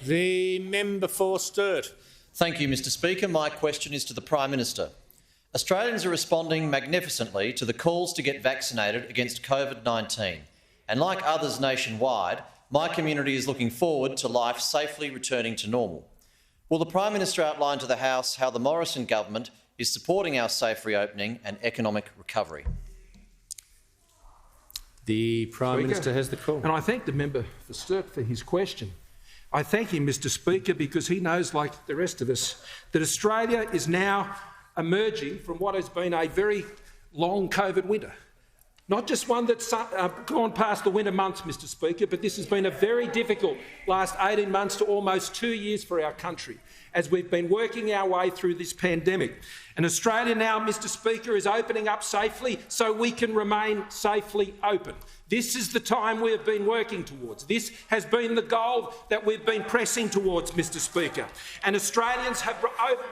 The member for Sturt. Thank you, Mr Speaker. My question is to the Prime Minister. Australians are responding magnificently to the calls to get vaccinated against COVID-19, and like others nationwide, my community is looking forward to life safely returning to normal. Will the Prime Minister outline to the House how the Morrison government is supporting our safe reopening and economic recovery? The Prime Minister has the call. And I thank the member for Sturt for his question. I thank him, Mr Speaker, because he knows, like the rest of us, that Australia is now emerging from what has been a very long COVID winter. Not just one that's gone past the winter months, Mr Speaker, but this has been a very difficult last 18 months to almost 2 years for our country as we've been working our way through this pandemic. And Australia now, Mr Speaker, is opening up safely so we can remain safely open. This is the time we have been working towards. This has been the goal that we've been pressing towards, Mr Speaker. And Australians have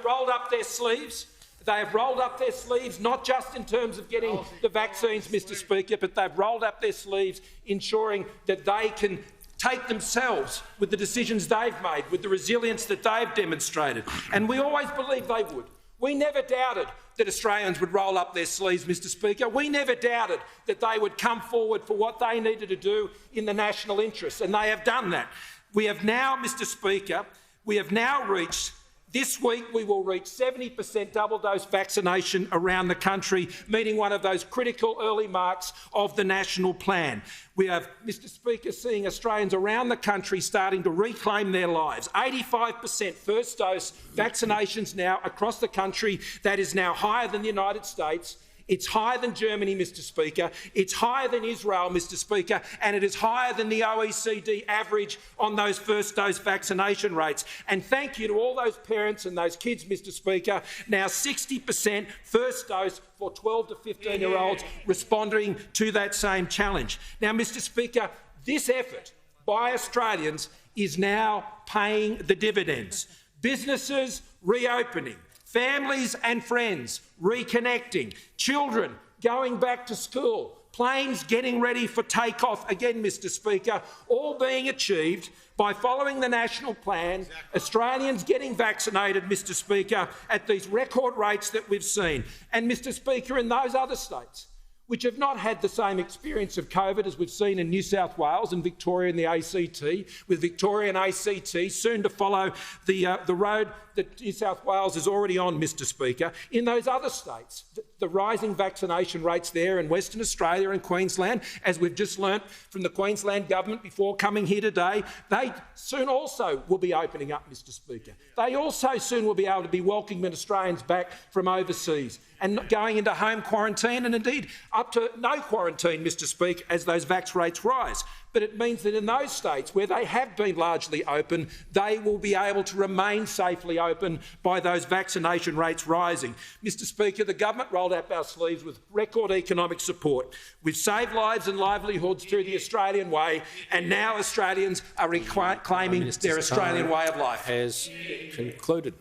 rolled up their sleeves. They have rolled up their sleeves, not just in terms of getting the vaccines, Mr Speaker, but they've rolled up their sleeves ensuring that they can take themselves with the decisions they've made, with the resilience that they've demonstrated. And we always believed they would. We never doubted that Australians would roll up their sleeves, Mr Speaker. We never doubted that they would come forward for what they needed to do in the national interest, and they have done that. We have now, Mr Speaker, reached this week we will reach 70% double-dose vaccination around the country, meeting one of those critical early marks of the national plan. We have, Mr Speaker, seeing Australians around the country starting to reclaim their lives. 85% first-dose vaccinations now across the country. That is now higher than the United States. It's higher than Germany, Mr Speaker. It's higher than Israel, Mr Speaker, and it is higher than the OECD average on those first-dose vaccination rates. And thank you to all those parents and those kids, Mr Speaker. Now 60% first dose for 12 to 15-year-olds responding to that same challenge. Now, Mr Speaker, this effort by Australians is now paying the dividends. Businesses reopening, families and friends reconnecting, children going back to school, planes getting ready for takeoff again, Mr Speaker, all being achieved by following the national plan, Australians getting vaccinated, Mr Speaker, at these record rates that we've seen. And, Mr Speaker, in those other states which have not had the same experience of COVID as we've seen in New South Wales and Victoria and the ACT, with Victoria and ACT soon to follow the road that New South Wales is already on, Mr Speaker. In those other states, the rising vaccination rates there in Western Australia and Queensland, as we've just learnt from the Queensland government before coming here today, they soon also will be opening up, Mr Speaker. They also soon will be able to be welcoming Australians back from overseas and going into home quarantine and indeed up to no quarantine, Mr Speaker, as those vax rates rise. But it means that in those states where they have been largely open, they will be able to remain safely open by those vaccination rates rising. Mr Speaker, the government rolled up our sleeves with record economic support. We've saved lives and livelihoods through the Australian way, and now Australians are reclaiming their Australian way of life. Has concluded.